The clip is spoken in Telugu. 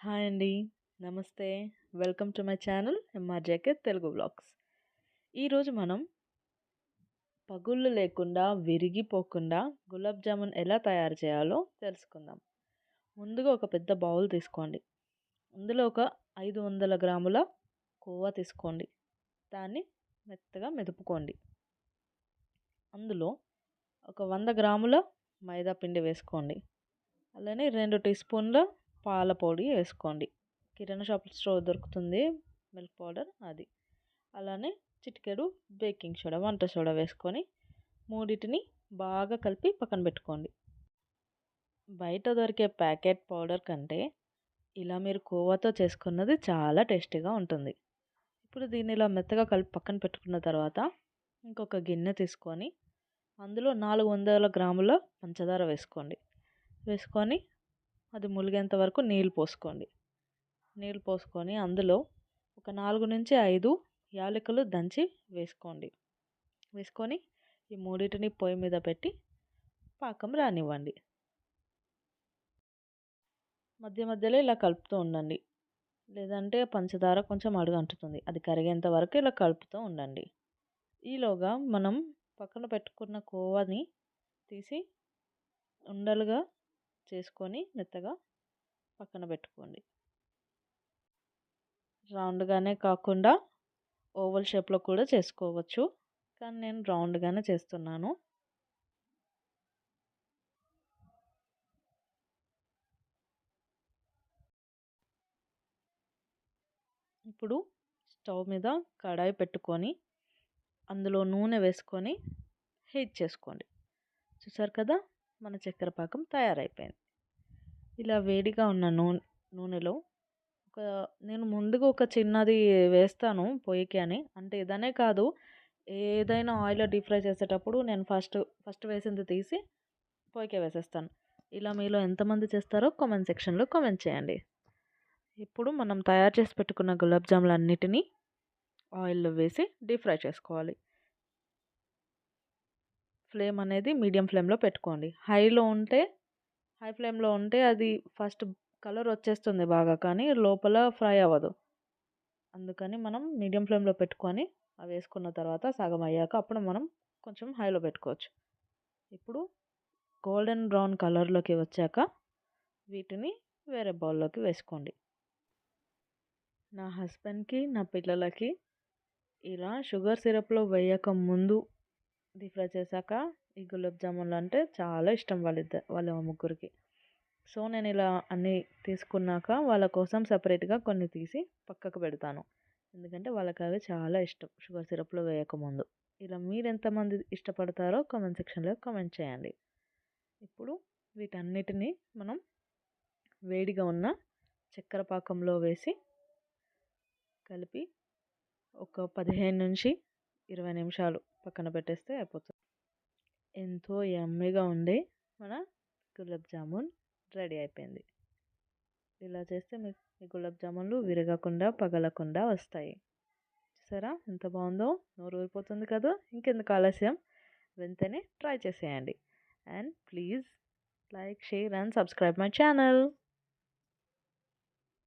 హాయ్ అండి. నమస్తే. Welcome to my channel ఎంఆర్‌జేకే Telugu vlogs. ఈరోజు మనం పగుళ్ళు లేకుండా, విరిగిపోకుండా గులాబ్ జామున్ ఎలా తయారు చేయాలో తెలుసుకుందాం. ముందుగా ఒక పెద్ద బౌల్ తీసుకోండి. అందులో ఒక 500 గ్రాముల కోవా తీసుకోండి. దాన్ని మెత్తగా మెదుపుకోండి. అందులో ఒక 100 గ్రాముల మైదా పిండి వేసుకోండి. అలానే 2 టీ స్పూన్ల పాల పొడి వేసుకోండి. కిరాణా షాప్స్‌లో దొరుకుతుంది మిల్క్ పౌడర్ అది. అలానే చిటికెడు బేకింగ్ సోడా, వంట సోడా వేసుకొని మూడిటిని బాగా కలిపి పక్కన పెట్టుకోండి. బయట దొరికే ప్యాకెట్ పౌడర్ కంటే ఇలా మీరు కోవాతో చేసుకున్నది చాలా టేస్టీగా ఉంటుంది. ఇప్పుడు దీన్ని ఇలా మెత్తగా కలిపి పక్కన పెట్టుకున్న తర్వాత ఇంకొక గిన్నె తీసుకొని అందులో 400 గ్రాముల పంచదార వేసుకోండి. వేసుకొని అది ములిగేంత వరకు నీళ్ళు పోసుకోండి. నీళ్ళు పోసుకొని అందులో ఒక 4-5 యాలకులు దంచి వేసుకోండి. వేసుకొని ఈ మూడింటిని పొయ్యి మీద పెట్టి పాకం రానివ్వండి. మధ్య మధ్యలో ఇలా కలుపుతూ ఉండండి. లేదంటే పంచదార కొంచెం అడుగంటుతుంది. అది కరిగేంత వరకు ఇలా కలుపుతూ ఉండండి. ఈలోగా మనం పక్కన పెట్టుకున్న కోవాని తీసి ఉండలుగా చేసుకొని మెత్తగా పక్కన పెట్టుకోండి. రౌండ్గానే కాకుండా ఓవల్ షేప్లో కూడా చేసుకోవచ్చు. కానీ నేను రౌండ్గానే చేస్తున్నాను. ఇప్పుడు స్టవ్ మీద కడాయి పెట్టుకొని అందులో నూనె వేసుకొని హీట్ చేసుకోండి. చూసారు కదా, మన చక్కెర పాకం తయారైపోయింది. ఇలా వేడిగా ఉన్న నూనెలో నేను ముందుగా ఒక చిన్నది వేస్తాను పొయ్యికి అని. అంటే ఇదనే కాదు, ఏదైనా ఆయిల్లో డీప్ ఫ్రై చేసేటప్పుడు నేను ఫస్ట్ వేసింది తీసి పొయ్యికే వేసేస్తాను. ఇలా మీలో ఎంతమంది చేస్తారో కామెంట్ సెక్షన్లో కామెంట్ చేయండి. ఇప్పుడు మనం తయారు చేసి పెట్టుకున్న గులాబ్ జాములు అన్నిటినీ ఆయిల్లో వేసి డీప్ ఫ్రై చేసుకోవాలి. ఫ్లేమ్ అనేది మీడియం ఫ్లేమ్లో పెట్టుకోండి. హై ఫ్లేమ్లో ఉంటే అది ఫస్ట్ కలర్ వచ్చేస్తుంది బాగా, కానీ లోపల ఫ్రై అవ్వదు. అందుకని మనం మీడియం ఫ్లేమ్లో పెట్టుకొని అవి వేసుకున్న తర్వాత సగం అయ్యాక అప్పుడు మనం కొంచెం హైలో పెట్టుకోవచ్చు. ఇప్పుడు గోల్డెన్ బ్రౌన్ కలర్లోకి వచ్చాక వీటిని వేరే బౌల్లోకి వేసుకోండి. నా హస్బెండ్కి, నా పిల్లలకి ఇలా షుగర్ సిరప్లో వేయక ముందు డీప్ ఫ్రై చేశాక ఈ గులాబ్ జామున్లు అంటే చాలా ఇష్టం వాళ్ళ ముగ్గురికి. సో నేను ఇలా అన్నీ తీసుకున్నాక వాళ్ళ కోసం సపరేట్గా కొన్ని తీసి పక్కకు పెడతాను. ఎందుకంటే వాళ్ళకి అవి చాలా ఇష్టం షుగర్ సిరప్లో వేయకముందు. ఇలా మీరు ఎంతమంది ఇష్టపడతారో కామెంట్ సెక్షన్లో కామెంట్ చేయండి. ఇప్పుడు వీటన్నిటిని మనం వేడిగా ఉన్న చక్కెర పాకంలో వేసి కలిపి ఒక 15-20 నిమిషాలు పక్కన పెట్టేస్తే అయిపోతుంది. ఎంతో యమ్మీగా ఉండే మన గులాబ్ జామున్ రెడీ అయిపోయింది. ఇలా చేస్తే మీ గులాబ్ జామున్లు విరగకుండా పగలకుండా వస్తాయి. చూసారా ఎంత బాగుందో, నోరు ఊరిపోతుంది కదా. ఇంకెందుకు ఆలస్యం, వెంటనే ట్రై చేసేయండి. And please like, share and subscribe my channel.